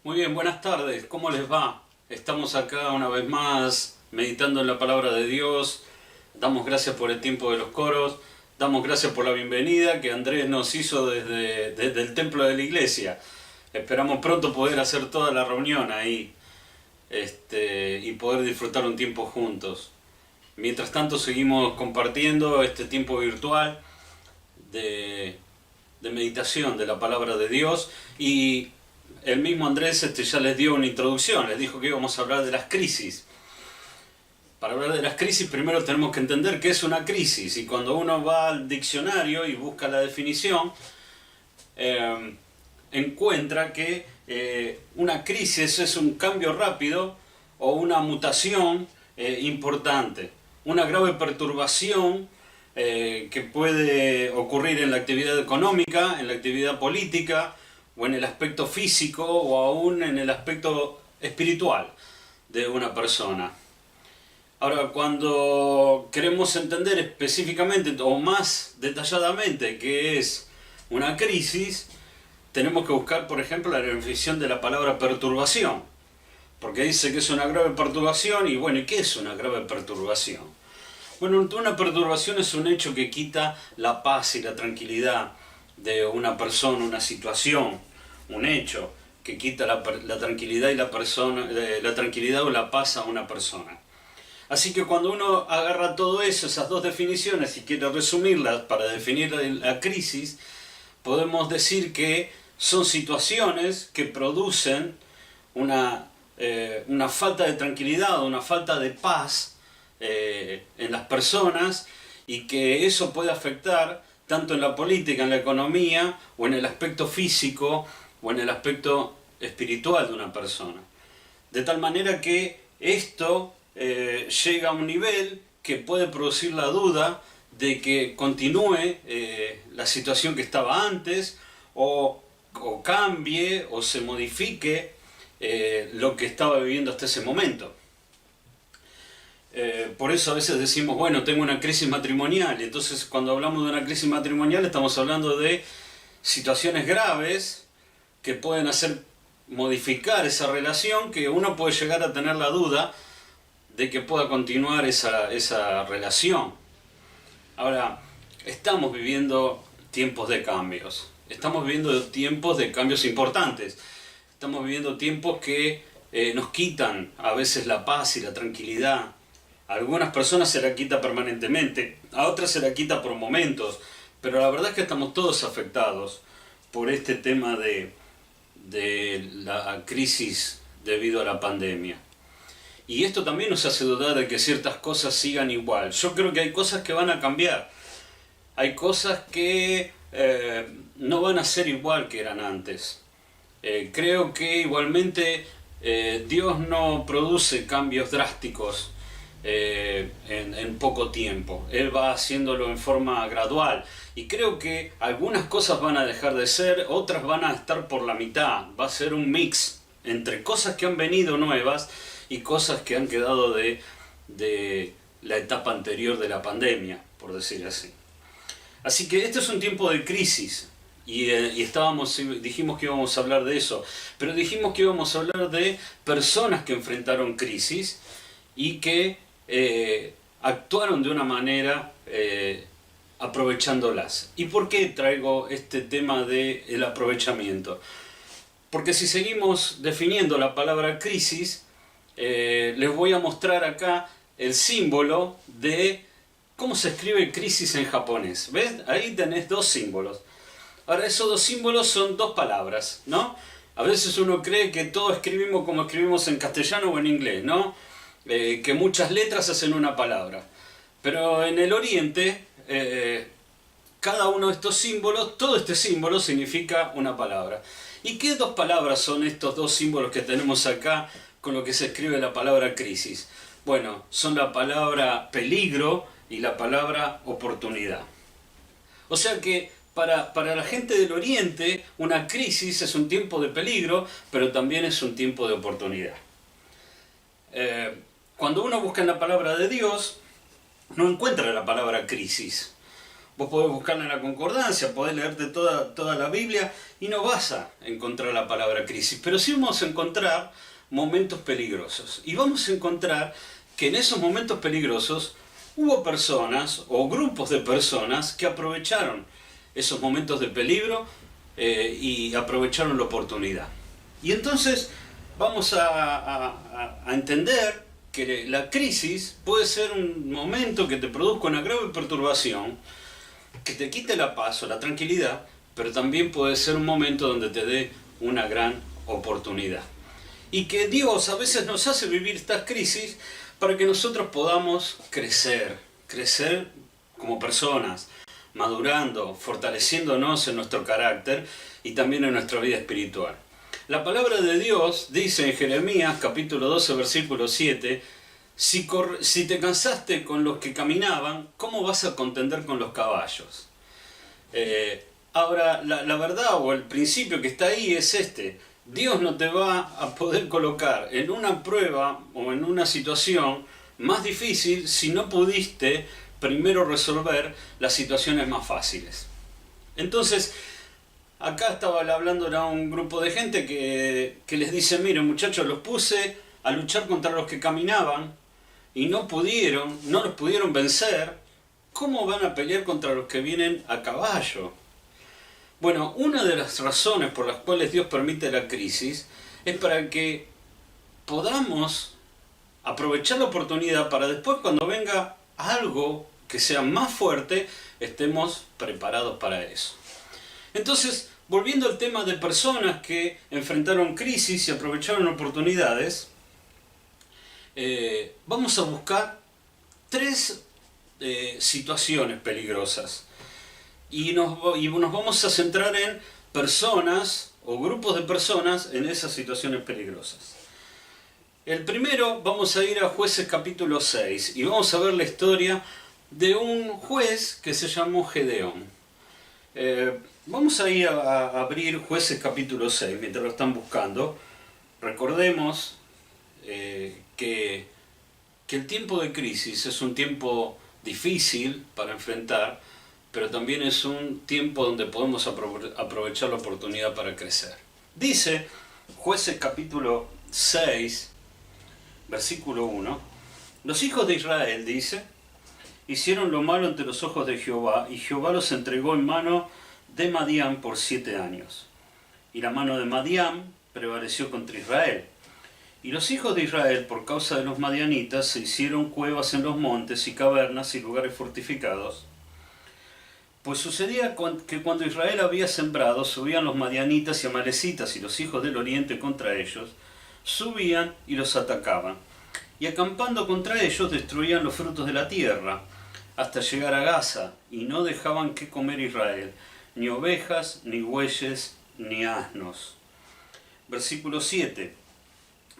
Muy bien, buenas tardes. ¿Cómo les va? Estamos acá una vez más meditando en la palabra de Dios. Damos gracias por el tiempo de los coros. Damos gracias por la bienvenida que Andrés nos hizo desde el templo de la iglesia. Esperamos pronto poder hacer toda la reunión ahí y poder disfrutar un tiempo juntos. Mientras tanto seguimos compartiendo este tiempo virtual de meditación de la palabra de Dios, y el mismo Andrés ya les dio una introducción, les dijo que íbamos a hablar de las crisis. Para hablar de las crisis primero tenemos que entender qué es una crisis, y cuando uno va al diccionario y busca la definición, encuentra que una crisis es un cambio rápido o una mutación importante, una grave perturbación que puede ocurrir en la actividad económica, en la actividad política, o en el aspecto físico, o aún en el aspecto espiritual de una persona. Ahora, cuando queremos entender específicamente o más detalladamente qué es una crisis, tenemos que buscar, por ejemplo, la definición de la palabra perturbación, porque dice que es una grave perturbación, y bueno, ¿y qué es una grave perturbación? Bueno, una perturbación es un hecho que quita la paz y la tranquilidad de una persona, una situación, un hecho que quita la tranquilidad y la tranquilidad o la paz a una persona. Así que cuando uno agarra todo eso, esas dos definiciones, y quiere resumirlas para definir la crisis, podemos decir que son situaciones que producen una falta de tranquilidad, una falta de paz en las personas, y que eso puede afectar tanto en la política, en la economía, o en el aspecto físico, o en el aspecto espiritual de una persona. De tal manera que esto llega a un nivel que puede producir la duda de que continúe la situación que estaba antes, o cambie o se modifique lo que estaba viviendo hasta ese momento. Por eso a veces decimos, bueno, tengo una crisis matrimonial. Entonces, cuando hablamos de una crisis matrimonial, estamos hablando de situaciones graves que pueden hacer modificar esa relación, que uno puede llegar a tener la duda de que pueda continuar esa relación. Ahora, estamos viviendo tiempos de cambios. Estamos viviendo tiempos de cambios importantes. Estamos viviendo tiempos que nos quitan a veces la paz y la tranquilidad. A algunas personas se la quita permanentemente, a otras se la quita por momentos, pero la verdad es que estamos todos afectados por este tema de la crisis debido a la pandemia. Y esto también nos hace dudar de que ciertas cosas sigan igual. Yo creo que hay cosas que van a cambiar, hay cosas que no van a ser igual que eran antes. Creo que igualmente Dios no produce cambios drásticos en poco tiempo. Él va haciéndolo en forma gradual, y creo que algunas cosas van a dejar de ser, otras van a estar por la mitad. Va a ser un mix entre cosas que han venido nuevas y cosas que han quedado de la etapa anterior de la pandemia, por decir así. Así que este es un tiempo de crisis, y dijimos que íbamos a hablar de eso, pero dijimos que íbamos a hablar de personas que enfrentaron crisis y que actuaron de una manera aprovechándolas. ¿Y por qué traigo este tema del aprovechamiento? Porque si seguimos definiendo la palabra crisis, les voy a mostrar acá el símbolo de cómo se escribe crisis en japonés. ¿Ves? Ahí tenés dos símbolos. Ahora, esos dos símbolos son dos palabras, ¿no? A veces uno cree que todos escribimos como escribimos en castellano o en inglés, ¿no? Que muchas letras hacen una palabra. Pero en el Oriente, cada uno de estos símbolos, todo este símbolo significa una palabra. ¿Y qué dos palabras son estos dos símbolos que tenemos acá con lo que se escribe la palabra crisis? Bueno, son la palabra peligro y la palabra oportunidad. O sea que para la gente del Oriente, una crisis es un tiempo de peligro, pero también es un tiempo de oportunidad. Cuando uno busca en la palabra de Dios, no encuentra la palabra crisis. Vos podés buscarla en la concordancia, podés leerte toda la Biblia y no vas a encontrar la palabra crisis, pero sí vamos a encontrar momentos peligrosos. Y vamos a encontrar que en esos momentos peligrosos hubo personas o grupos de personas que aprovecharon esos momentos de peligro y aprovecharon la oportunidad. Y entonces vamos a entender que la crisis puede ser un momento que te produzca una grave perturbación, que te quite la paz o la tranquilidad, pero también puede ser un momento donde te dé una gran oportunidad. Y que Dios a veces nos hace vivir estas crisis para que nosotros podamos crecer como personas, madurando, fortaleciéndonos en nuestro carácter y también en nuestra vida espiritual. La palabra de Dios dice en Jeremías capítulo 12 versículo 7, si te cansaste con los que caminaban, ¿cómo vas a contender con los caballos? Ahora, la verdad o el principio que está ahí es este: Dios no te va a poder colocar en una prueba o en una situación más difícil si no pudiste primero resolver las situaciones más fáciles. Entonces, acá estaba hablando a un grupo de gente que les dice: miren muchachos, los puse a luchar contra los que caminaban y no los pudieron vencer. ¿Cómo van a pelear contra los que vienen a caballo? Bueno, una de las razones por las cuales Dios permite la crisis es para que podamos aprovechar la oportunidad para después, cuando venga algo que sea más fuerte, estemos preparados para eso. Entonces, volviendo al tema de personas que enfrentaron crisis y aprovecharon oportunidades, vamos a buscar tres situaciones peligrosas. Y nos vamos a centrar en personas o grupos de personas en esas situaciones peligrosas. El primero, vamos a ir a Jueces capítulo 6 y vamos a ver la historia de un juez que se llamó Gedeón. Vamos a ir a abrir Jueces capítulo 6 mientras lo están buscando. Recordemos que el tiempo de crisis es un tiempo difícil para enfrentar, pero también es un tiempo donde podemos aprovechar la oportunidad para crecer. Dice Jueces capítulo 6, versículo 1, los hijos de Israel, dice, hicieron lo malo ante los ojos de Jehová, y Jehová los entregó en mano de Madián por 7 años. Y la mano de Madián prevaleció contra Israel. Y los hijos de Israel, por causa de los madianitas, se hicieron cuevas en los montes y cavernas y lugares fortificados. Pues sucedía que cuando Israel había sembrado, subían los madianitas y amalecitas y los hijos del oriente contra ellos, subían y los atacaban. Y acampando contra ellos, destruían los frutos de la tierra, hasta llegar a Gaza, y no dejaban que comer Israel, ni ovejas, ni bueyes, ni asnos. Versículo 7.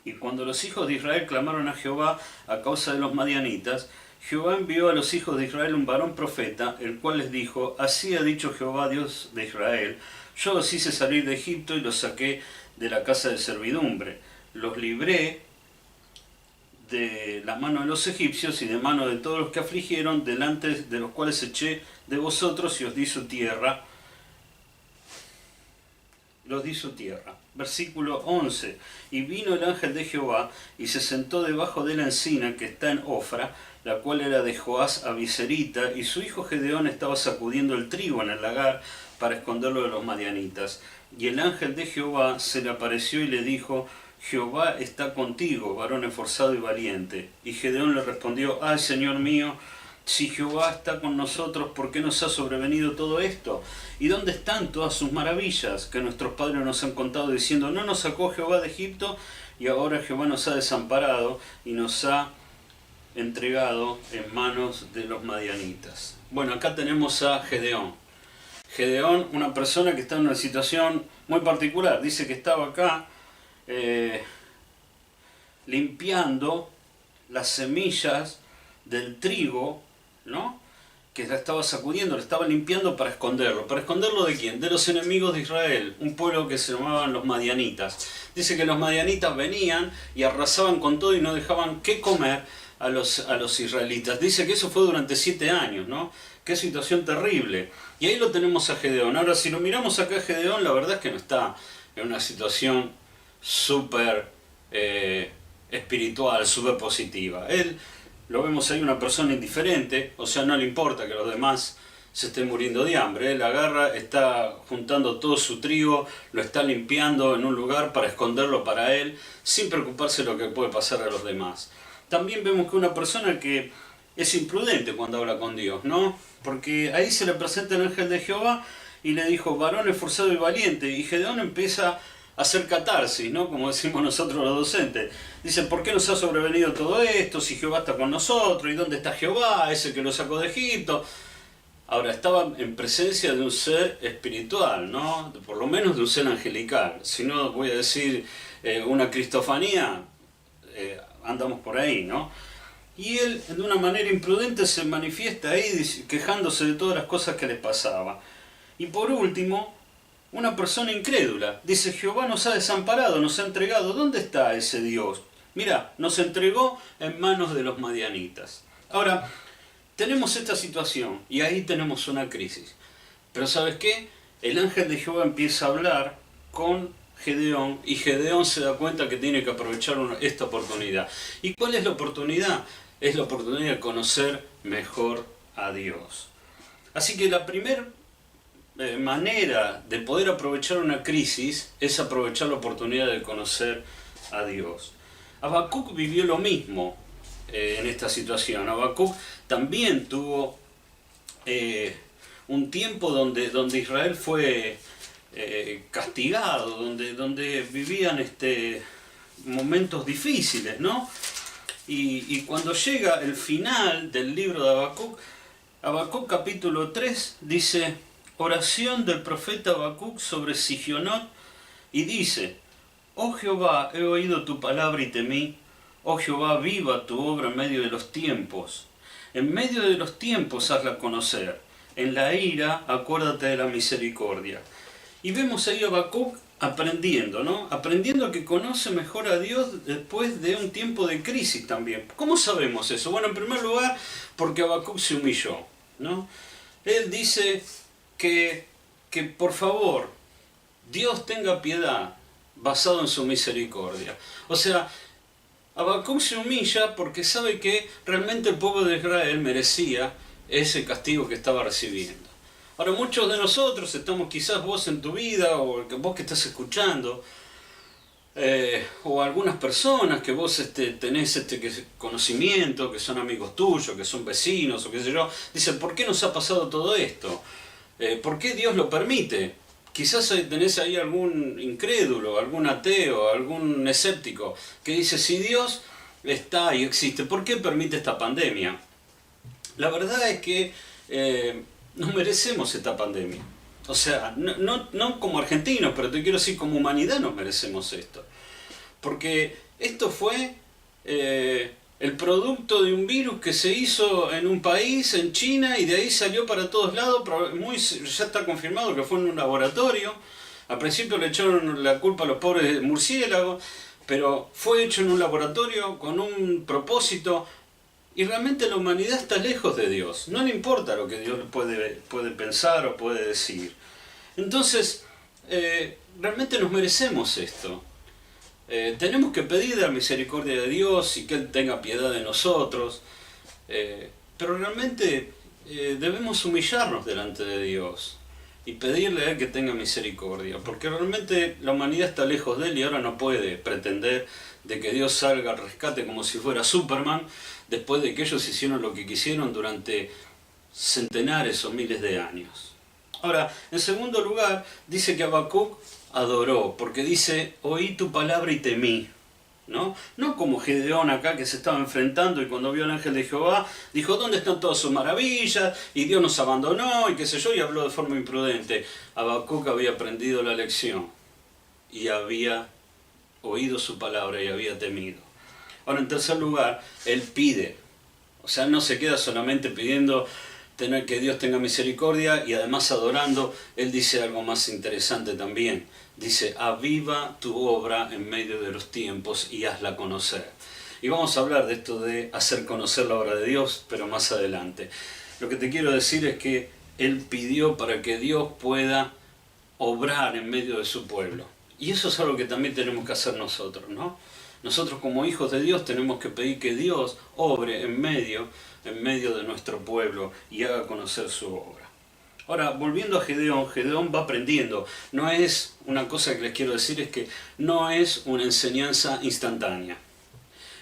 Y cuando los hijos de Israel clamaron a Jehová a causa de los madianitas, Jehová envió a los hijos de Israel un varón profeta, el cual les dijo: así ha dicho Jehová, Dios de Israel, yo los hice salir de Egipto y los saqué de la casa de servidumbre. Los libré de la mano de los egipcios y de mano de todos los que afligieron, delante de los cuales eché de vosotros y os di su tierra. Los di su tierra. Versículo 11. Y vino el ángel de Jehová y se sentó debajo de la encina que está en Ofra, la cual era de Joás Abiserita, y su hijo Gedeón estaba sacudiendo el trigo en el lagar para esconderlo de los madianitas. Y el ángel de Jehová se le apareció y le dijo: Jehová está contigo, varón esforzado y valiente. Y Gedeón le respondió: ay, Señor mío, si Jehová está con nosotros, ¿por qué nos ha sobrevenido todo esto? ¿Y dónde están todas sus maravillas que nuestros padres nos han contado, diciendo: no nos sacó Jehová de Egipto? Y ahora Jehová nos ha desamparado y nos ha entregado en manos de los madianitas. Bueno, acá tenemos a Gedeón. Gedeón, una persona que está en una situación muy particular. Dice que estaba acá limpiando las semillas del trigo, ¿no?, que la estaba sacudiendo, la estaba limpiando para esconderlo. ¿Para esconderlo de quién? De los enemigos de Israel, un pueblo que se llamaban los madianitas. Dice que los madianitas venían y arrasaban con todo y no dejaban qué comer a los israelitas. Dice que eso fue durante 7 años, ¿no? Qué situación terrible. Y ahí lo tenemos a Gedeón. Ahora, si lo miramos acá a Gedeón, la verdad es que no está en una situación súper espiritual, súper positiva. Él, lo vemos ahí, una persona indiferente, o sea, no le importa que los demás se estén muriendo de hambre. Él agarra, está juntando todo su trigo, lo está limpiando en un lugar para esconderlo para él, sin preocuparse de lo que puede pasar a los demás. También vemos que una persona que es imprudente cuando habla con Dios, ¿no? Porque ahí se le presenta el ángel de Jehová y le dijo, varón esforzado y valiente, y Gedeón empieza a hacer catarsis, ¿no? Como decimos nosotros los docentes. Dice, ¿por qué nos ha sobrevenido todo esto? Si Jehová está con nosotros, ¿y dónde está Jehová, ese que lo sacó de Egipto? Ahora, estaba en presencia de un ser espiritual, ¿no? Por lo menos de un ser angelical. Si no, voy a decir una cristofanía, andamos por ahí, ¿no? Y él, de una manera imprudente, se manifiesta ahí quejándose de todas las cosas que le pasaba. Y por último, una persona incrédula. Dice, Jehová nos ha desamparado, nos ha entregado. ¿Dónde está ese Dios? Mira, nos entregó en manos de los madianitas. Ahora, tenemos esta situación y ahí tenemos una crisis. Pero ¿sabes qué? El ángel de Jehová empieza a hablar con Gedeón y Gedeón se da cuenta que tiene que aprovechar esta oportunidad. ¿Y cuál es la oportunidad? Es la oportunidad de conocer mejor a Dios. Así que la primera manera de poder aprovechar una crisis es aprovechar la oportunidad de conocer a Dios. Habacuc vivió lo mismo en esta situación. Habacuc también tuvo un tiempo donde Israel fue castigado, donde vivían momentos difíciles, ¿no? Y cuando llega el final del libro de Habacuc, Habacuc capítulo 3 dice, oración del profeta Habacuc sobre Sigionot, y dice, oh Jehová, he oído tu palabra y temí, oh Jehová, viva tu obra en medio de los tiempos. En medio de los tiempos hazla conocer, en la ira acuérdate de la misericordia. Y vemos ahí a Habacuc aprendiendo, ¿no? Aprendiendo que conoce mejor a Dios después de un tiempo de crisis también. ¿Cómo sabemos eso? Bueno, en primer lugar, porque Habacuc se humilló, ¿no? Él dice que por favor, Dios tenga piedad, basado en su misericordia. O sea, Habacuc se humilla porque sabe que realmente el pueblo de Israel merecía ese castigo que estaba recibiendo. Ahora, muchos de nosotros estamos, quizás vos en tu vida, o vos que estás escuchando, o algunas personas que vos tenés conocimiento, que son amigos tuyos, que son vecinos, o qué sé yo, dicen, ¿por qué nos ha pasado todo esto? ¿Por qué Dios lo permite? Quizás tenés ahí algún incrédulo, algún ateo, algún escéptico, que dice, si Dios está y existe, ¿por qué permite esta pandemia? La verdad es que no merecemos esta pandemia. O sea, no como argentinos, pero te quiero decir, como humanidad nos merecemos esto. Porque esto fue el producto de un virus que se hizo en un país, en China, y de ahí salió para todos lados. Ya está confirmado que fue en un laboratorio. Al principio le echaron la culpa a los pobres murciélagos, pero fue hecho en un laboratorio con un propósito. Y realmente la humanidad está lejos de Dios. No le importa lo que Dios puede pensar o puede decir. Entonces, realmente nos merecemos esto. Tenemos que pedir la misericordia de Dios y que Él tenga piedad de nosotros. Pero realmente debemos humillarnos delante de Dios y pedirle a Él que tenga misericordia. Porque realmente la humanidad está lejos de Él y ahora no puede pretender de que Dios salga al rescate como si fuera Superman, después de que ellos hicieron lo que quisieron durante centenares o miles de años. Ahora, en segundo lugar, dice que Habacuc adoró, porque dice, oí tu palabra y temí, ¿no? No como Gedeón acá, que se estaba enfrentando y cuando vio al ángel de Jehová, dijo, ¿dónde están todas sus maravillas? Y Dios nos abandonó, y qué sé yo, y habló de forma imprudente. Habacuc había aprendido la lección, y había oído su palabra, y había temido. Ahora, en tercer lugar, él pide. O sea, no se queda solamente pidiendo que Dios tenga misericordia y además adorando. Él dice algo más interesante también. Dice, aviva tu obra en medio de los tiempos y hazla conocer. Y vamos a hablar de esto de hacer conocer la obra de Dios, pero más adelante. Lo que te quiero decir es que él pidió para que Dios pueda obrar en medio de su pueblo. Y eso es algo que también tenemos que hacer nosotros, ¿no? Nosotros como hijos de Dios tenemos que pedir que Dios obre en medio de nuestro pueblo y haga conocer su obra. Ahora, volviendo a Gedeón, Gedeón va aprendiendo. No es una cosa que les quiero decir, es que no es una enseñanza instantánea.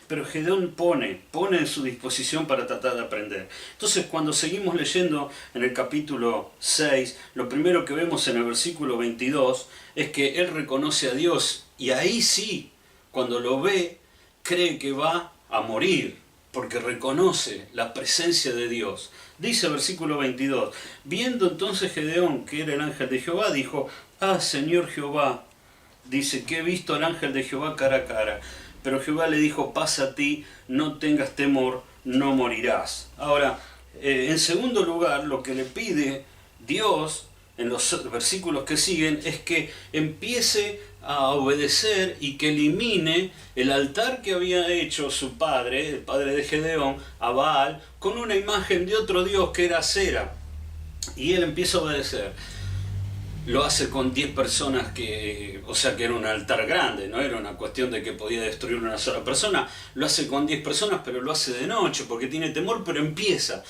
Pero Gedeón pone en su disposición para tratar de aprender. Entonces, cuando seguimos leyendo en el capítulo 6, lo primero que vemos en el versículo 22 es que él reconoce a Dios y ahí sí, cuando lo ve, cree que va a morir, porque reconoce la presencia de Dios. Dice el versículo 22, viendo entonces Gedeón que era el ángel de Jehová, dijo, ah, Señor Jehová, dice que he visto al ángel de Jehová cara a cara. Pero Jehová le dijo, pasa a ti, no tengas temor, no morirás. Ahora, en segundo lugar, lo que le pide Dios en los versículos que siguen es que empiece a obedecer y que elimine el altar que había hecho su padre, el padre de Gedeón, a Baal, con una imagen de otro dios que era Acera. Y él empieza a obedecer. Lo hace con 10 personas que era un altar grande, no era una cuestión de que podía destruir una sola persona. Lo hace con 10 personas, pero lo hace de noche porque tiene temor, pero empieza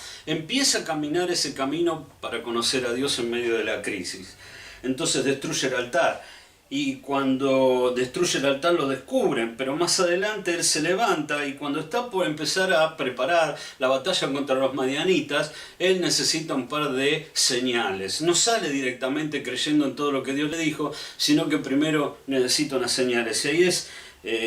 a caminar ese camino para conocer a Dios en medio de la crisis. Entonces destruye el altar. Y cuando destruye el altar lo descubren, pero más adelante él se levanta y cuando está por empezar a preparar la batalla contra los madianitas, él necesita un par de señales. No sale directamente creyendo en todo lo que Dios le dijo, sino que primero necesita unas señales. Y ahí es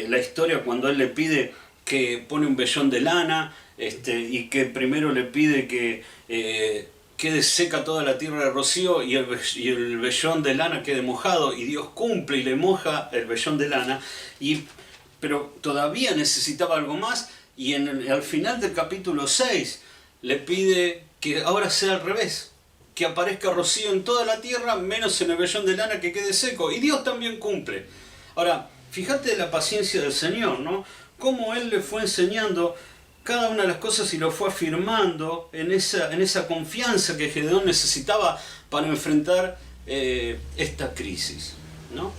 la historia cuando él le pide que pone un vellón de lana y que primero le pide que quede seca toda la tierra de rocío y el vellón de lana quede mojado, y Dios cumple y le moja el vellón de lana, pero todavía necesitaba algo más, y al final del capítulo 6 le pide que ahora sea al revés, que aparezca rocío en toda la tierra, menos en el vellón de lana que quede seco, y Dios también cumple. Ahora, fíjate la paciencia del Señor, ¿no? Cómo Él le fue enseñando cada una de las cosas y lo fue afirmando en esa confianza que Gedeón necesitaba para enfrentar esta crisis, ¿no?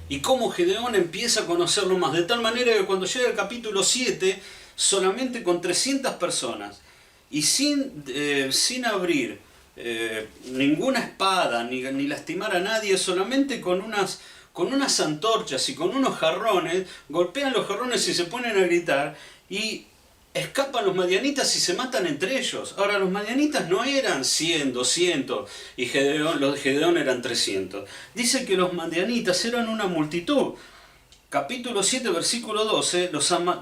Y cómo Gedeón empieza a conocerlo más, de tal manera que cuando llega el capítulo 7, solamente con 300 personas y sin abrir ninguna espada ni lastimar a nadie, solamente con unas antorchas y con unos jarrones, golpean los jarrones y se ponen a gritar, y escapan los madianitas y se matan entre ellos. Ahora, los madianitas no eran 100, 200 y los de Gedeón eran 300. Dice que los madianitas eran una multitud. Capítulo 7, versículo 12,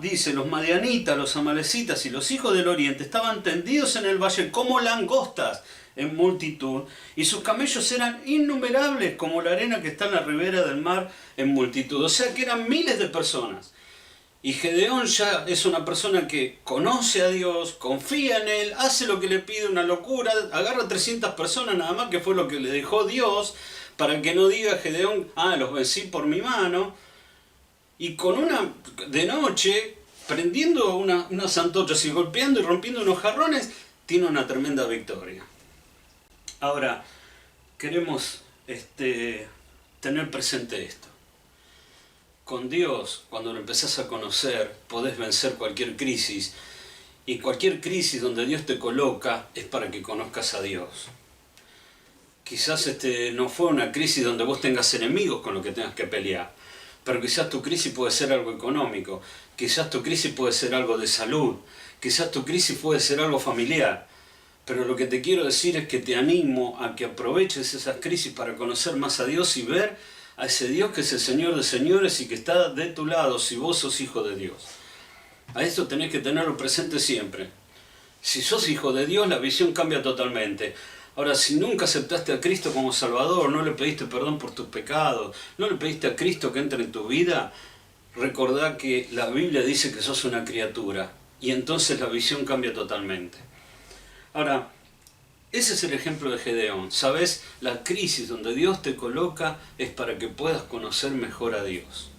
dice, los madianitas, los amalecitas y los hijos del oriente estaban tendidos en el valle como langostas en multitud, y sus camellos eran innumerables como la arena que está en la ribera del mar en multitud. O sea que eran miles de personas. Y Gedeón ya es una persona que conoce a Dios, confía en Él, hace lo que le pide, una locura, agarra 300 personas nada más, que fue lo que le dejó Dios, para que no diga Gedeón, los vencí por mi mano. Y de noche, prendiendo unas antorchas y golpeando y rompiendo unos jarrones, tiene una tremenda victoria. Ahora, queremos tener presente esto. Con Dios, cuando lo empezás a conocer, podés vencer cualquier crisis. Y cualquier crisis donde Dios te coloca es para que conozcas a Dios. Quizás no fue una crisis donde vos tengas enemigos con los que tengas que pelear. Pero quizás tu crisis puede ser algo económico. Quizás tu crisis puede ser algo de salud. Quizás tu crisis puede ser algo familiar. Pero lo que te quiero decir es que te animo a que aproveches esas crisis para conocer más a Dios y ver a ese Dios que es el Señor de señores y que está de tu lado si vos sos hijo de Dios. A esto tenés que tenerlo presente siempre. Si sos hijo de Dios, la visión cambia totalmente. Ahora, si nunca aceptaste a Cristo como Salvador, no le pediste perdón por tus pecados, no le pediste a Cristo que entre en tu vida, recordá que la Biblia dice que sos una criatura y entonces la visión cambia totalmente. Ahora, ese es el ejemplo de Gedeón. ¿Sabes? La crisis donde Dios te coloca es para que puedas conocer mejor a Dios.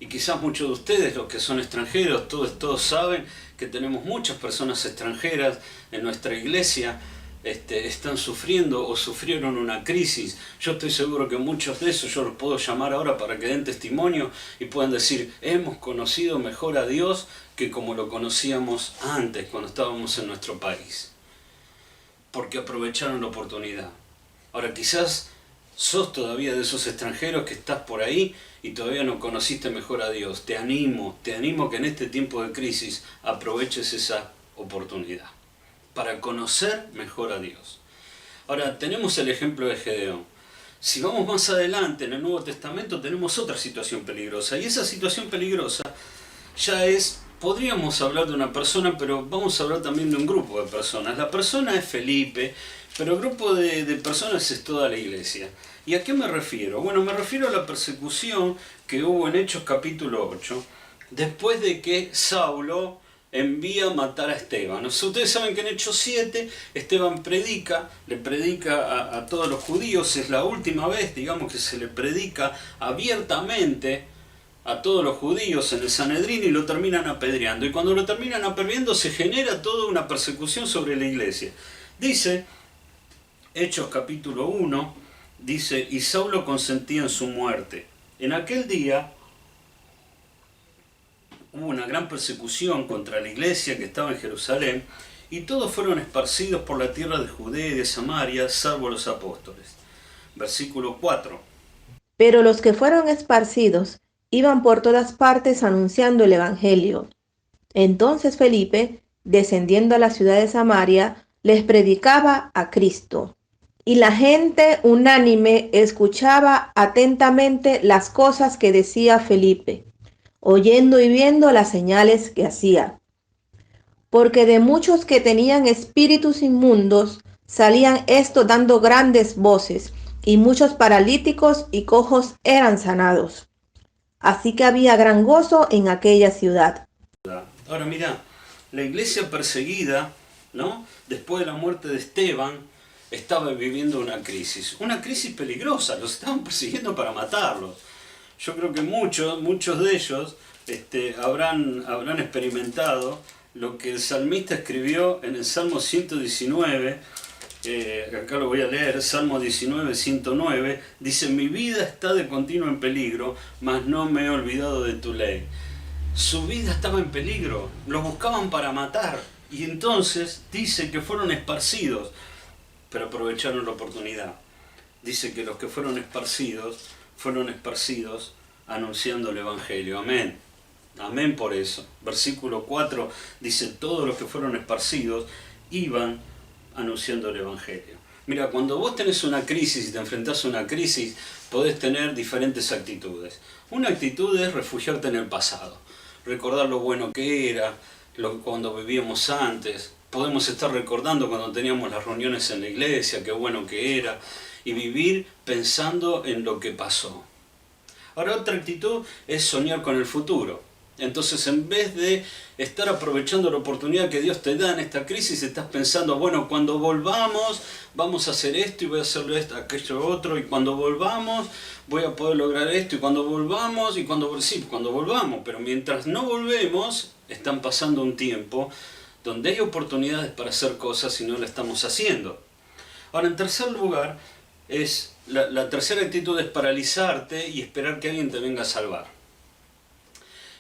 Y quizás muchos de ustedes, los que son extranjeros, todos saben que tenemos muchas personas extranjeras en nuestra iglesia. Están sufriendo o sufrieron una crisis. Yo estoy seguro que muchos de esos yo los puedo llamar ahora para que den testimonio y puedan decir: hemos conocido mejor a Dios que como lo conocíamos antes, cuando estábamos en nuestro país, porque aprovecharon la oportunidad. Ahora quizás sos todavía de esos extranjeros que estás por ahí y todavía no conociste mejor a Dios. Te animo que en este tiempo de crisis aproveches esa oportunidad para conocer mejor a Dios. Ahora, tenemos el ejemplo de Gedeón. Si vamos más adelante en el Nuevo Testamento, tenemos otra situación peligrosa. Y esa situación peligrosa ya podríamos hablar de una persona, pero vamos a hablar también de un grupo de personas. La persona es Felipe, pero el grupo de personas es toda la iglesia. ¿Y a qué me refiero? Bueno, me refiero a la persecución que hubo en Hechos capítulo 8, después de que Saulo envía a matar a Esteban. Ustedes saben que en Hechos 7 Esteban le predica a todos los judíos. Es la última vez, digamos, que se le predica abiertamente a todos los judíos en el Sanedrín, y lo terminan apedreando. Y cuando lo terminan apedreando se genera toda una persecución sobre la iglesia. Dice Hechos capítulo 1, dice: y Saulo consentía en su muerte. En aquel día hubo una gran persecución contra la iglesia que estaba en Jerusalén, y todos fueron esparcidos por la tierra de Judea y de Samaria, salvo los apóstoles. Versículo 4. Pero los que fueron esparcidos iban por todas partes anunciando el evangelio. Entonces Felipe, descendiendo a la ciudad de Samaria, les predicaba a Cristo. Y la gente unánime escuchaba atentamente las cosas que decía Felipe, oyendo y viendo las señales que hacía. Porque de muchos que tenían espíritus inmundos salían estos dando grandes voces, y muchos paralíticos y cojos eran sanados. Así que había gran gozo en aquella ciudad. Ahora mira, la iglesia perseguida, ¿no?, después de la muerte de Esteban, estaba viviendo una crisis peligrosa. Los estaban persiguiendo para matarlos. Yo creo que muchos de ellos habrán experimentado lo que el salmista escribió en el Salmo 119, acá lo voy a leer, Salmo 19, 109, dice: mi vida está de continuo en peligro, mas no me he olvidado de tu ley. Su vida estaba en peligro, los buscaban para matar, y entonces dice que fueron esparcidos, pero aprovecharon la oportunidad. Dice que los que fueron esparcidos anunciando el Evangelio. Amén. Amén por eso. Versículo 4 dice: todos los que fueron esparcidos iban anunciando el Evangelio. Mira, cuando vos tenés una crisis y te enfrentás a una crisis, podés tener diferentes actitudes. Una actitud es refugiarte en el pasado, recordar lo bueno que era, cuando vivíamos antes. Podemos estar recordando cuando teníamos las reuniones en la iglesia, qué bueno que era, y vivir pensando en lo que pasó. Ahora, otra actitud es soñar con el futuro. Entonces, en vez de estar aprovechando la oportunidad que Dios te da en esta crisis, estás pensando: bueno, cuando volvamos vamos a hacer esto y voy a hacer esto, aquello otro, y cuando volvamos voy a poder lograr esto, y cuando volvamos, cuando volvamos, pero mientras no volvemos, están pasando un tiempo donde hay oportunidades para hacer cosas y no la estamos haciendo. Ahora, en tercer lugar, la tercera actitud es paralizarte y esperar que alguien te venga a salvar.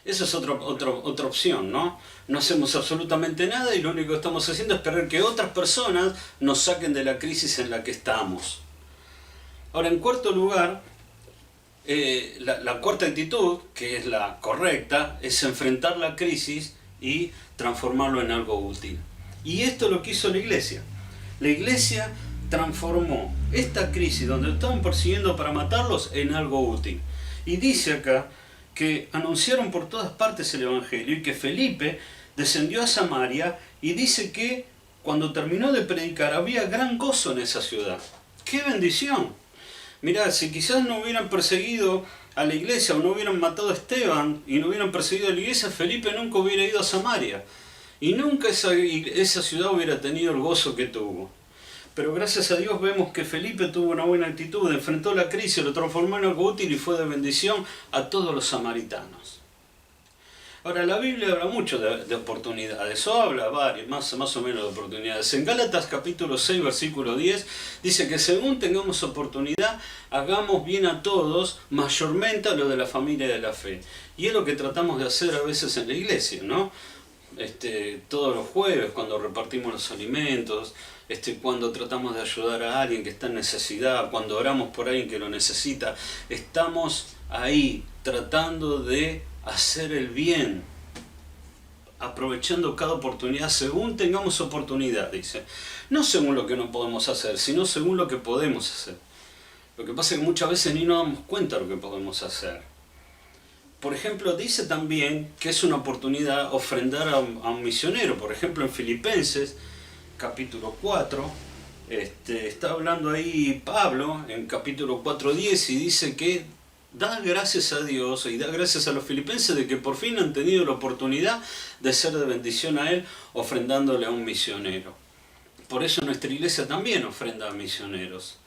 Esa es otra opción, ¿no? No hacemos absolutamente nada y lo único que estamos haciendo es esperar que otras personas nos saquen de la crisis en la que estamos. Ahora, en cuarto lugar, la cuarta actitud, que es la correcta, es enfrentar la crisis y transformarlo en algo útil. Y esto es lo que hizo la iglesia. La iglesia transformó esta crisis donde estaban persiguiendo para matarlos en algo útil. Y dice acá que anunciaron por todas partes el Evangelio y que Felipe descendió a Samaria, y dice que cuando terminó de predicar había gran gozo en esa ciudad. ¡Qué bendición! Mirá, si quizás no hubieran perseguido a la iglesia o no hubieran matado a Esteban y no hubieran perseguido a la iglesia, Felipe nunca hubiera ido a Samaria y nunca esa ciudad hubiera tenido el gozo que tuvo. Pero gracias a Dios vemos que Felipe tuvo una buena actitud, enfrentó la crisis, lo transformó en algo útil y fue de bendición a todos los samaritanos. Ahora, la Biblia habla mucho de oportunidades, o habla varias, más o menos de oportunidades. En Gálatas capítulo 6, versículo 10, dice que según tengamos oportunidad, hagamos bien a todos, mayormente a lo de la familia de la fe. Y es lo que tratamos de hacer a veces en la iglesia, ¿no? Todos los jueves, cuando repartimos los alimentos, cuando tratamos de ayudar a alguien que está en necesidad, cuando oramos por alguien que lo necesita, estamos ahí tratando de hacer el bien, aprovechando cada oportunidad según tengamos oportunidad, dice. No según lo que no podemos hacer, sino según lo que podemos hacer. Lo que pasa es que muchas veces ni nos damos cuenta de lo que podemos hacer. Por ejemplo, dice también que es una oportunidad ofrendar a un misionero. Por ejemplo, en Filipenses, capítulo 4, está hablando ahí Pablo, en capítulo 4:10, y dice que da gracias a Dios y da gracias a los filipenses de que por fin han tenido la oportunidad de ser de bendición a Él, ofrendándole a un misionero. Por eso nuestra iglesia también ofrenda a misioneros.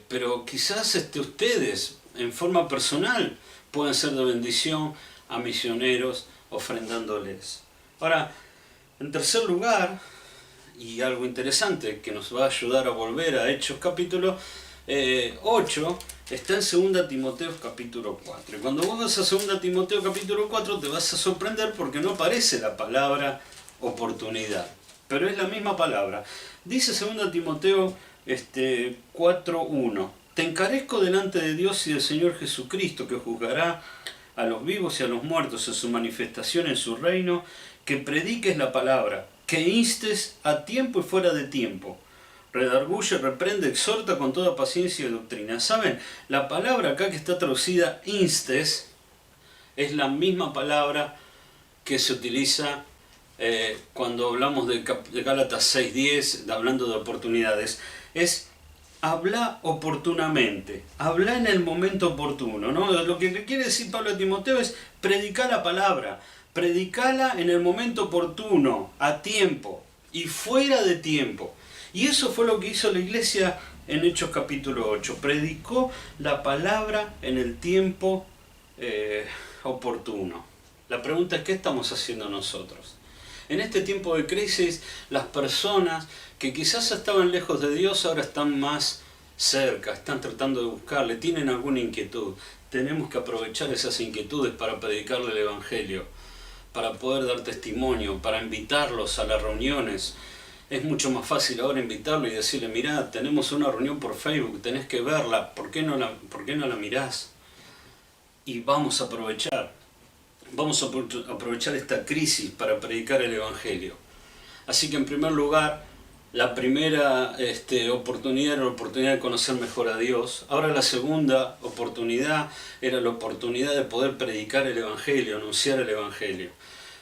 Pero quizás ustedes, en forma personal, pueden ser de bendición a misioneros ofrendándoles. Ahora, en tercer lugar, y algo interesante que nos va a ayudar a volver a Hechos capítulo 8, está en 2 Timoteo capítulo 4. Y cuando vos vas a 2 Timoteo capítulo 4 te vas a sorprender porque no aparece la palabra oportunidad, pero es la misma palabra. Dice 2 Timoteo 4:1: Te encarezco delante de Dios y del Señor Jesucristo, que juzgará a los vivos y a los muertos en su manifestación en su reino, que prediques la palabra, que instes a tiempo y fuera de tiempo, redarguye, reprende, exhorta con toda paciencia y doctrina. ¿Saben? La palabra acá que está traducida instes es la misma palabra que se utiliza cuando hablamos de Gálatas 6:10, hablando de oportunidades. Es habla oportunamente, habla en el momento oportuno, ¿no? Lo que quiere decir Pablo a Timoteo es predicar la palabra, predicala en el momento oportuno, a tiempo y fuera de tiempo. Y eso fue lo que hizo la iglesia en Hechos capítulo 8. Predicó la palabra en el tiempo oportuno. La pregunta es, ¿qué estamos haciendo nosotros? En este tiempo de crisis, las personas que quizás estaban lejos de Dios ahora están más cerca, están tratando de buscarle, tienen alguna inquietud. Tenemos que aprovechar esas inquietudes para predicarle el Evangelio, para poder dar testimonio, para invitarlos a las reuniones. Es mucho más fácil ahora invitarlo y decirle, mirá, tenemos una reunión por Facebook, tenés que verla, ¿por qué no la mirás? Y vamos a aprovechar esta crisis para predicar el Evangelio. Así que en primer lugar, la primera oportunidad era la oportunidad de conocer mejor a Dios. Ahora la segunda oportunidad era la oportunidad de poder predicar el Evangelio, anunciar el Evangelio.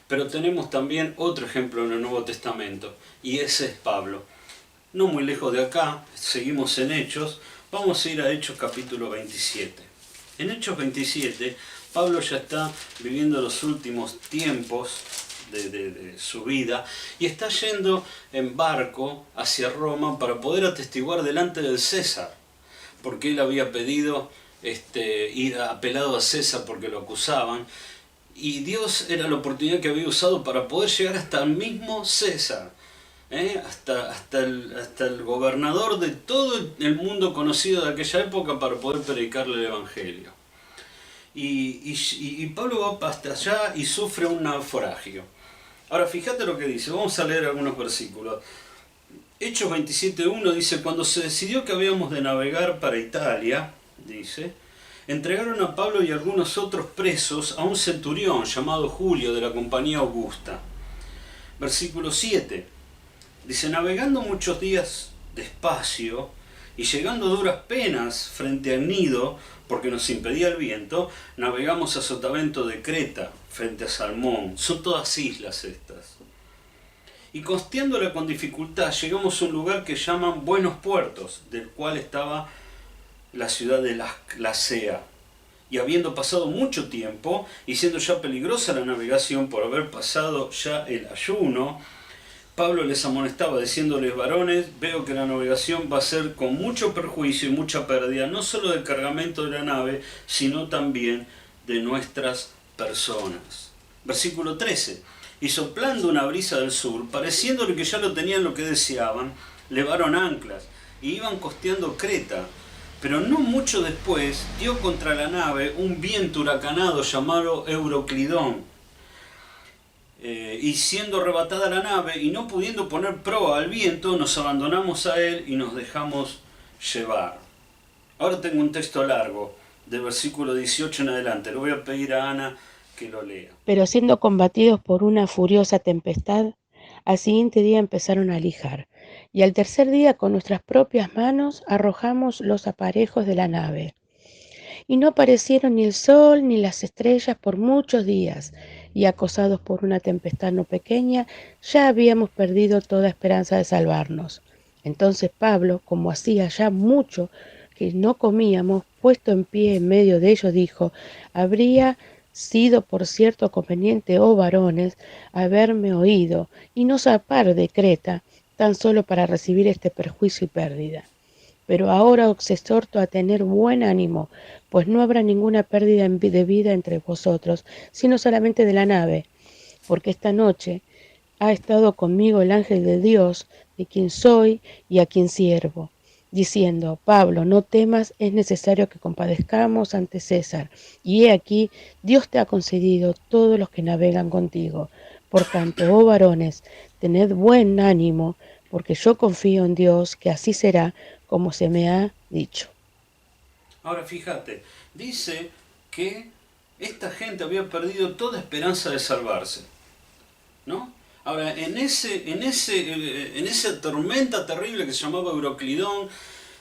Pero tenemos también otro ejemplo en el Nuevo Testamento, y ese es Pablo. No muy lejos de acá, seguimos en Hechos, vamos a ir a Hechos capítulo 27. En Hechos 27, Pablo ya está viviendo los últimos tiempos de su vida y está yendo en barco hacia Roma para poder atestiguar delante del César, porque él había pedido ir apelado a César porque lo acusaban. Y Dios era la oportunidad que había usado para poder llegar hasta el mismo César, hasta el gobernador de todo el mundo conocido de aquella época, para poder predicarle el Evangelio. Y Pablo va hasta allá y sufre un naufragio. Ahora fíjate lo que dice, vamos a leer algunos versículos. Hechos 27:1 dice: Cuando se decidió que habíamos de navegar para Italia, dice, entregaron a Pablo y algunos otros presos a un centurión llamado Julio de la compañía Augusta. Versículo 7 dice: navegando muchos días despacio y llegando a duras penas frente a Gnido, porque nos impedía el viento, navegamos a Sotavento de Creta, frente a Salmón. Son todas islas estas. Y costeándola con dificultad, llegamos a un lugar que llaman Buenos Puertos, del cual estaba la ciudad de Lasea. Y habiendo pasado mucho tiempo, y siendo ya peligrosa la navegación por haber pasado ya el ayuno, Pablo les amonestaba diciéndoles: varones, veo que la navegación va a ser con mucho perjuicio y mucha pérdida, no solo del cargamento de la nave, sino también de nuestras personas. Versículo 13. Y soplando una brisa del sur, pareciéndole que ya lo tenían lo que deseaban, levaron anclas y iban costeando Creta. Pero no mucho después dio contra la nave un viento huracanado llamado Euroclidón. Y siendo arrebatada la nave y no pudiendo poner proa al viento, nos abandonamos a él y nos dejamos llevar. Ahora tengo un texto largo, de versículo 18 en adelante. Le voy a pedir a Ana que lo lea. Pero siendo combatidos por una furiosa tempestad, al siguiente día empezaron a lijar, y al tercer día con nuestras propias manos arrojamos los aparejos de la nave. Y no aparecieron ni el sol ni las estrellas por muchos días, y acosados por una tempestad no pequeña, ya habíamos perdido toda esperanza de salvarnos. Entonces Pablo, como hacía ya mucho que no comíamos, puesto en pie en medio de ellos, dijo: habría sido por cierto conveniente, oh varones, haberme oído, y no zarpar de Creta, tan solo para recibir este perjuicio y pérdida. Pero ahora os exhorto a tener buen ánimo, pues no habrá ninguna pérdida de vida entre vosotros, sino solamente de la nave, porque esta noche ha estado conmigo el ángel de Dios, de quien soy y a quien sirvo, diciendo: Pablo, no temas, es necesario que compadezcamos ante César, y he aquí, Dios te ha concedido todos los que navegan contigo. Por tanto, oh varones, tened buen ánimo, porque yo confío en Dios, que así será como se me ha dicho. Ahora fíjate, dice que esta gente había perdido toda esperanza de salvarse, ¿no? Ahora, en esa tormenta terrible que se llamaba Euroclidón,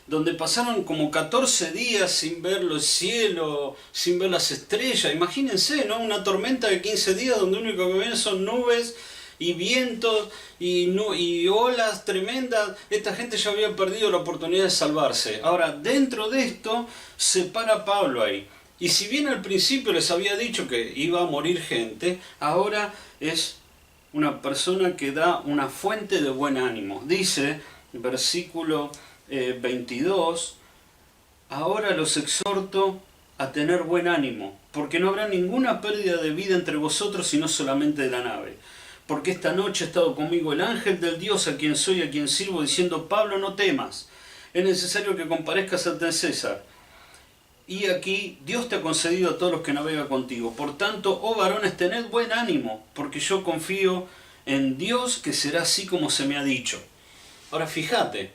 donde pasaron como 14 días sin ver los cielos, sin ver las estrellas, imagínense, ¿no? Una tormenta de 15 días donde lo único que ven son nubes y vientos y olas tremendas. Esta gente ya había perdido la oportunidad de salvarse. Ahora, dentro de esto, se para Pablo ahí. Y si bien al principio les había dicho que iba a morir gente, ahora es una persona que da una fuente de buen ánimo. Dice, versículo 22, ahora los exhorto a tener buen ánimo, porque no habrá ninguna pérdida de vida entre vosotros, sino solamente de la nave. Porque esta noche ha estado conmigo el ángel del Dios a quien soy, a quien sirvo, diciendo: Pablo, no temas, es necesario que comparezcas ante César. Y aquí Dios te ha concedido a todos los que navegan contigo. Por tanto, oh varones, tened buen ánimo, porque yo confío en Dios que será así como se me ha dicho. Ahora fíjate,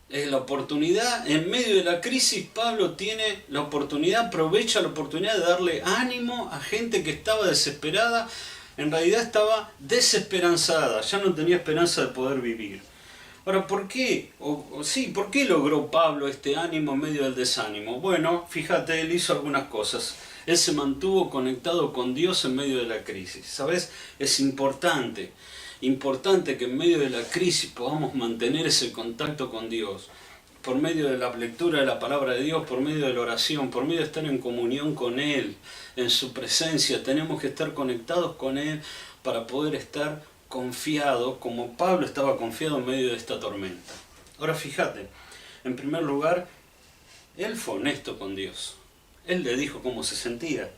es la oportunidad, en medio de la crisis, Pablo tiene la oportunidad, aprovecha la oportunidad de darle ánimo a gente que estaba desesperada, en realidad estaba desesperanzada, ya no tenía esperanza de poder vivir. Ahora, ¿por qué? ¿Por qué logró Pablo este ánimo en medio del desánimo? Bueno, fíjate, él hizo algunas cosas. Él se mantuvo conectado con Dios en medio de la crisis. ¿Sabes? Es importante que en medio de la crisis podamos mantener ese contacto con Dios. Por medio de la lectura de la palabra de Dios, por medio de la oración, por medio de estar en comunión con Él, en su presencia. Tenemos que estar conectados con Él para poder estar confiado, como Pablo estaba confiado en medio de esta tormenta. Ahora fíjate, en primer lugar, él fue honesto con Dios. Él le dijo cómo se sentía.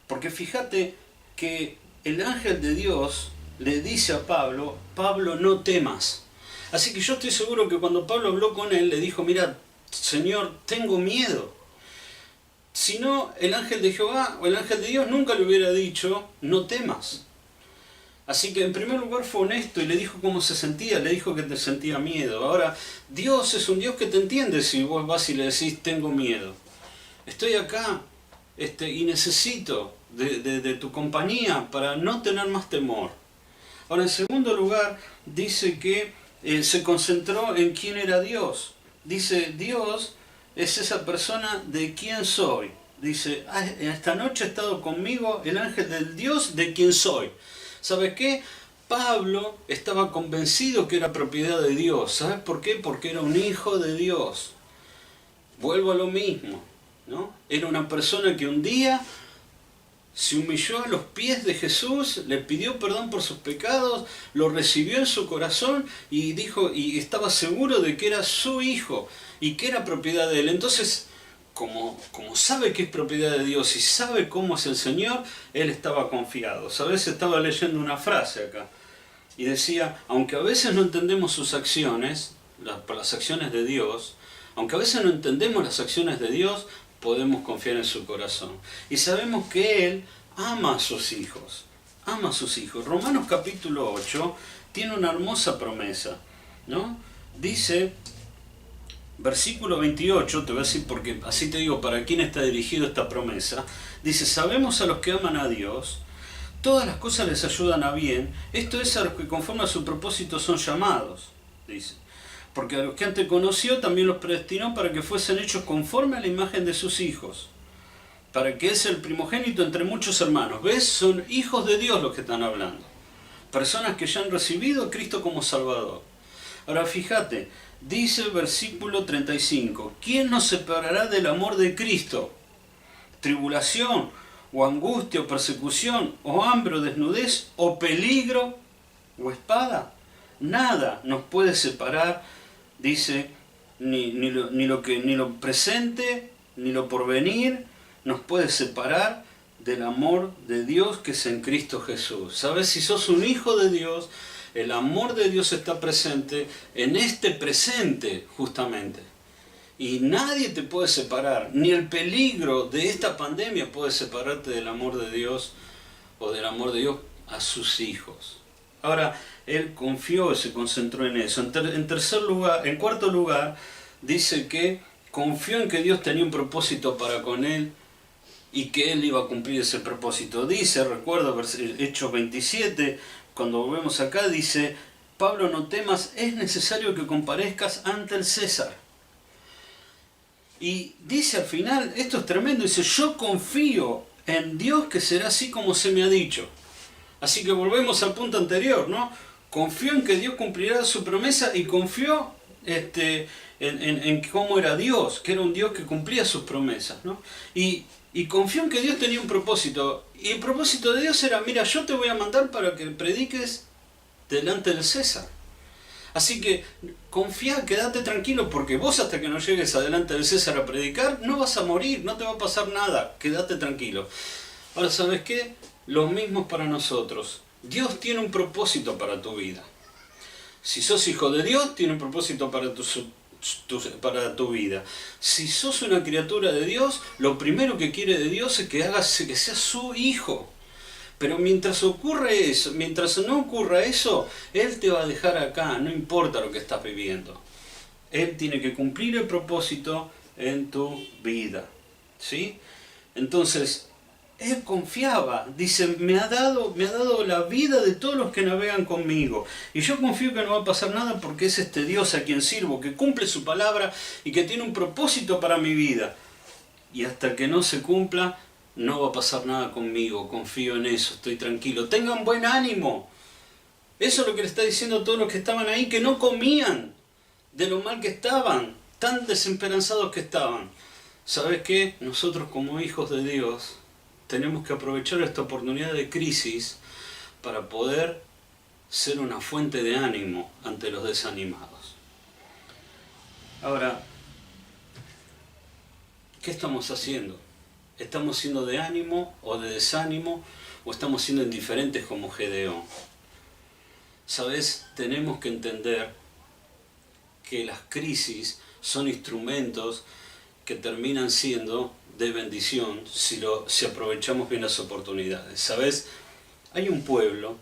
Porque fíjate que el ángel de Dios le dice a Pablo: Pablo, no temas. Así que yo estoy seguro que cuando Pablo habló con él, le dijo: mira, Señor, tengo miedo. Si no, el ángel de Jehová o el ángel de Dios nunca le hubiera dicho: no temas. Así que en primer lugar fue honesto y le dijo cómo se sentía, le dijo que te sentía miedo. Ahora, Dios es un Dios que te entiende si vos vas y le decís: tengo miedo. Estoy acá y necesito de tu compañía para no tener más temor. Ahora, en segundo lugar, dice que se concentró en quién era Dios. Dice: Dios es esa persona de quien soy. Dice: esta noche ha estado conmigo el ángel del Dios de quien soy. ¿Sabes qué? Pablo estaba convencido que era propiedad de Dios. ¿Sabes por qué? Porque era un hijo de Dios. Vuelvo a lo mismo, ¿no? Era una persona que un día se humilló a los pies de Jesús, le pidió perdón por sus pecados, lo recibió en su corazón y dijo, y estaba seguro de que era su hijo y que era propiedad de él. Entonces, como sabe que es propiedad de Dios y sabe cómo es el Señor, él estaba confiado. ¿Sabes? Estaba leyendo una frase acá y decía, aunque a veces no entendemos sus acciones, las acciones de Dios, aunque a veces no entendemos las acciones de Dios, podemos confiar en su corazón. Y sabemos que Él ama a sus hijos. Ama a sus hijos. Romanos capítulo 8 tiene una hermosa promesa, ¿no? Dice, versículo 28, te voy a decir porque así te digo para quién está dirigido esta promesa. Dice, sabemos a los que aman a Dios, todas las cosas les ayudan a bien, esto es a los que conforme a su propósito son llamados, dice. Porque a los que antes conoció también los predestinó para que fuesen hechos conforme a la imagen de sus hijos, para que es el primogénito entre muchos hermanos. ¿Ves? Son hijos de Dios los que están hablando. Personas que ya han recibido a Cristo como Salvador. Ahora fíjate, dice el versículo 35, ¿quién nos separará del amor de Cristo? ¿Tribulación, o angustia, o persecución, o hambre, o desnudez, o peligro, o espada? Nada nos puede separar, dice, ni lo presente, ni lo porvenir, nos puede separar del amor de Dios que es en Cristo Jesús. ¿Sabes? Si sos un hijo de Dios, el amor de Dios está presente en este presente, justamente. Y nadie te puede separar, ni el peligro de esta pandemia puede separarte del amor de Dios o del amor de Dios a sus hijos. Ahora, él confió y se concentró en eso. En cuarto lugar, dice que confió en que Dios tenía un propósito para con él y que él iba a cumplir ese propósito. Dice, recuerdo Hechos 27, cuando volvemos acá, dice, Pablo, no temas, es necesario que comparezcas ante el César. Y dice al final, esto es tremendo, dice, yo confío en Dios que será así como se me ha dicho. Así que volvemos al punto anterior, ¿no? Confió en que Dios cumplirá su promesa y confió en cómo era Dios, que era un Dios que cumplía sus promesas, ¿no? Y confió en que Dios tenía un propósito. Y el propósito de Dios era, mira, yo te voy a mandar para que prediques delante del César. Así que confía, quédate tranquilo, porque vos hasta que no llegues adelante del César a predicar, no vas a morir, no te va a pasar nada, quédate tranquilo. Ahora, ¿sabes qué? Lo mismo es para nosotros. Dios tiene un propósito para tu vida. Si sos hijo de Dios, tiene un propósito para tu vida. Si sos una criatura de Dios, lo primero que quiere de Dios es que seas su hijo. Pero mientras ocurre eso, mientras no ocurra eso, Él te va a dejar acá, no importa lo que estás viviendo. Él tiene que cumplir el propósito en tu vida, ¿sí? Entonces, Él confiaba, dice, me ha dado la vida de todos los que navegan conmigo. Y yo confío que no va a pasar nada porque es este Dios a quien sirvo, que cumple su palabra y que tiene un propósito para mi vida. Y hasta que no se cumpla, no va a pasar nada conmigo, confío en eso, estoy tranquilo. Tengan buen ánimo. Eso es lo que le está diciendo a todos los que estaban ahí, que no comían de lo mal que estaban, tan desesperanzados que estaban. ¿Sabes qué? Nosotros como hijos de Dios tenemos que aprovechar esta oportunidad de crisis para poder ser una fuente de ánimo ante los desanimados. Ahora, ¿qué estamos haciendo? ¿Estamos siendo de ánimo o de desánimo o estamos siendo indiferentes como Gedeón? ¿Sabes? Tenemos que entender que las crisis son instrumentos que terminan siendo de bendición si aprovechamos bien las oportunidades. ¿Sabes? Hay un pueblo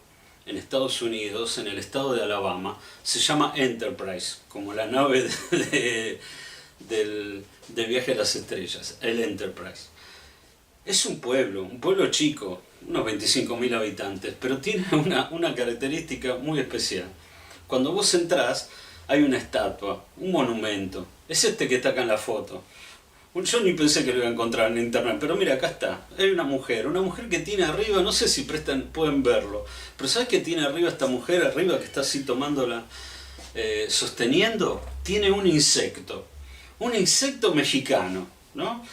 en Estados Unidos, en el estado de Alabama, se llama Enterprise, como la nave de Viaje a las Estrellas, el Enterprise. Es un pueblo chico, unos 25.000 habitantes, pero tiene una característica muy especial. Cuando vos entrás, hay una estatua, un monumento. Es este que está acá en la foto. Yo ni pensé que lo iba a encontrar en internet, pero mira, acá está. Hay una mujer que tiene arriba, no sé si pueden verlo, pero ¿sabes qué tiene arriba esta mujer, arriba que está así tomándola, sosteniendo? Tiene un insecto mexicano, ¿no?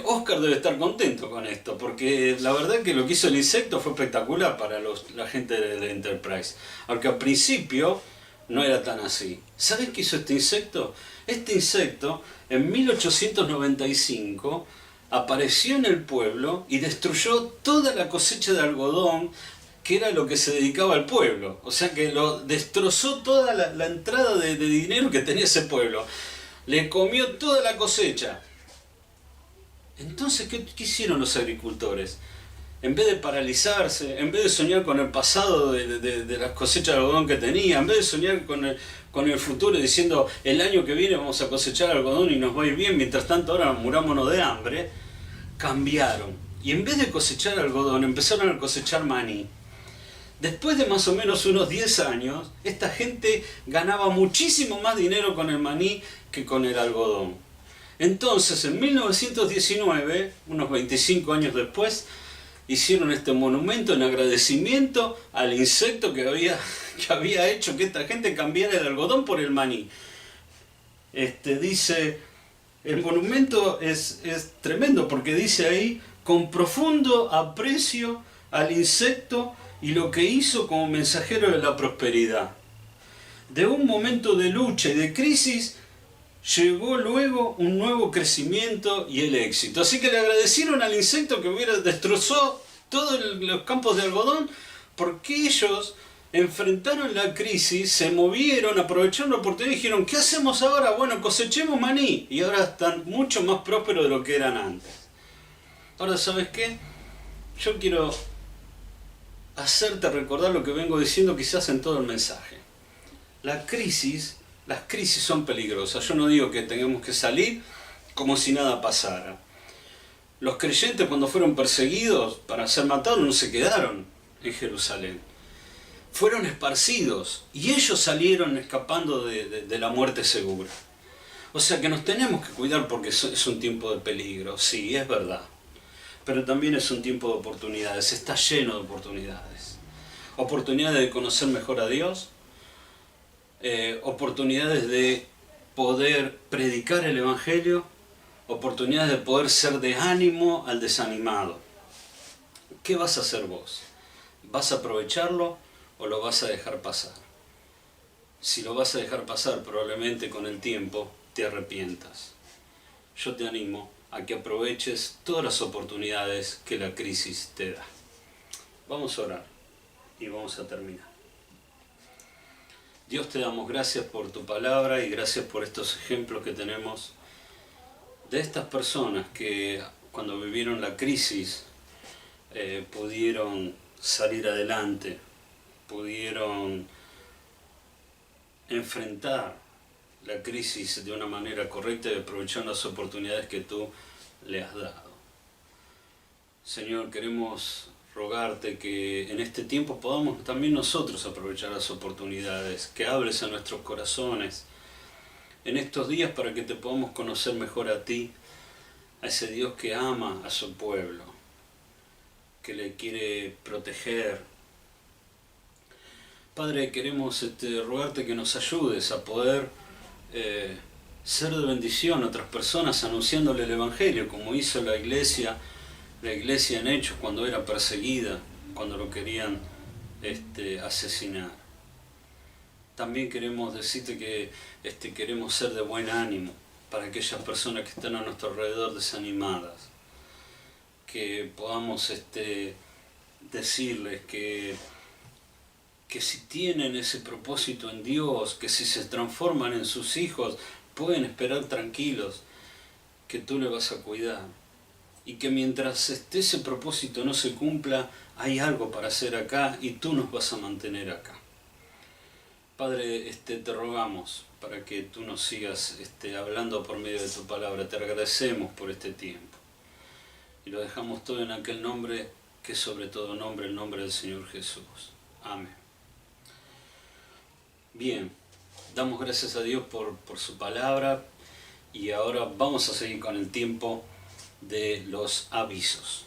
Oscar debe estar contento con esto, porque la verdad que lo que hizo el insecto fue espectacular para la gente de Enterprise. Aunque al principio no era tan así. ¿Sabes qué hizo este insecto? Este insecto en 1895 apareció en el pueblo y destruyó toda la cosecha de algodón, que era lo que se dedicaba al pueblo. O sea que lo destrozó toda la entrada de dinero que tenía ese pueblo. Le comió toda la cosecha. Entonces, ¿qué hicieron los agricultores? En vez de paralizarse, en vez de soñar con el pasado de las cosechas de algodón que tenía, en vez de soñar con el futuro diciendo el año que viene vamos a cosechar algodón y nos va a ir bien, mientras tanto ahora murámonos de hambre, cambiaron. Y en vez de cosechar algodón, empezaron a cosechar maní. Después de más o menos unos 10 años, esta gente ganaba muchísimo más dinero con el maní que con el algodón. Entonces, en 1919, unos 25 años después, hicieron este monumento en agradecimiento al insecto que había hecho que esta gente cambiara el algodón por el maní. Dice, el monumento es tremendo porque dice ahí, con profundo aprecio al insecto y lo que hizo como mensajero de la prosperidad. De un momento de lucha y de crisis, llegó luego un nuevo crecimiento y el éxito. Así que le agradecieron al insecto que destrozó todos los campos de algodón, porque ellos enfrentaron la crisis, se movieron, aprovecharon la oportunidad y dijeron, ¿qué hacemos ahora? Bueno, cosechemos maní. Y ahora están mucho más prósperos de lo que eran antes. Ahora, ¿sabes qué? Yo quiero hacerte recordar lo que vengo diciendo quizás en todo el mensaje. Las crisis son peligrosas. Yo no digo que tengamos que salir como si nada pasara. Los creyentes, cuando fueron perseguidos para ser matados, no se quedaron en Jerusalén. Fueron esparcidos y ellos salieron escapando de la muerte segura. O sea que nos tenemos que cuidar porque es un tiempo de peligro, sí, es verdad. Pero también es un tiempo de oportunidades, está lleno de oportunidades. Oportunidades de conocer mejor a Dios, oportunidades de poder predicar el Evangelio, oportunidades de poder ser de ánimo al desanimado. ¿Qué vas a hacer vos? ¿Vas a aprovecharlo o lo vas a dejar pasar? Si lo vas a dejar pasar, probablemente con el tiempo te arrepientas. Yo te animo a que aproveches todas las oportunidades que la crisis te da. Vamos a orar y vamos a terminar. Dios, te damos gracias por tu palabra y gracias por estos ejemplos que tenemos de estas personas que cuando vivieron la crisis pudieron salir adelante, pudieron enfrentar la crisis de una manera correcta y aprovechar las oportunidades que tú le has dado. Señor, queremos rogarte que en este tiempo podamos también nosotros aprovechar las oportunidades, que hables a nuestros corazones en estos días para que te podamos conocer mejor a ti, a ese Dios que ama a su pueblo, que le quiere proteger. Padre, queremos rogarte que nos ayudes a poder ser de bendición a otras personas anunciándole el Evangelio, como hizo la iglesia en Hechos cuando era perseguida, cuando lo querían asesinar. También queremos decirte que queremos ser de buen ánimo para aquellas personas que están a nuestro alrededor desanimadas, que podamos decirles que si tienen ese propósito en Dios, que si se transforman en sus hijos, pueden esperar tranquilos, que tú le vas a cuidar. Y que mientras ese propósito no se cumpla, hay algo para hacer acá y tú nos vas a mantener acá. Padre, te rogamos para que tú nos sigas hablando por medio de tu palabra. Te agradecemos por este tiempo. Y lo dejamos todo en aquel nombre que es sobre todo nombre, el nombre del Señor Jesús. Amén. Bien, damos gracias a Dios por su palabra y ahora vamos a seguir con el tiempo de los avisos.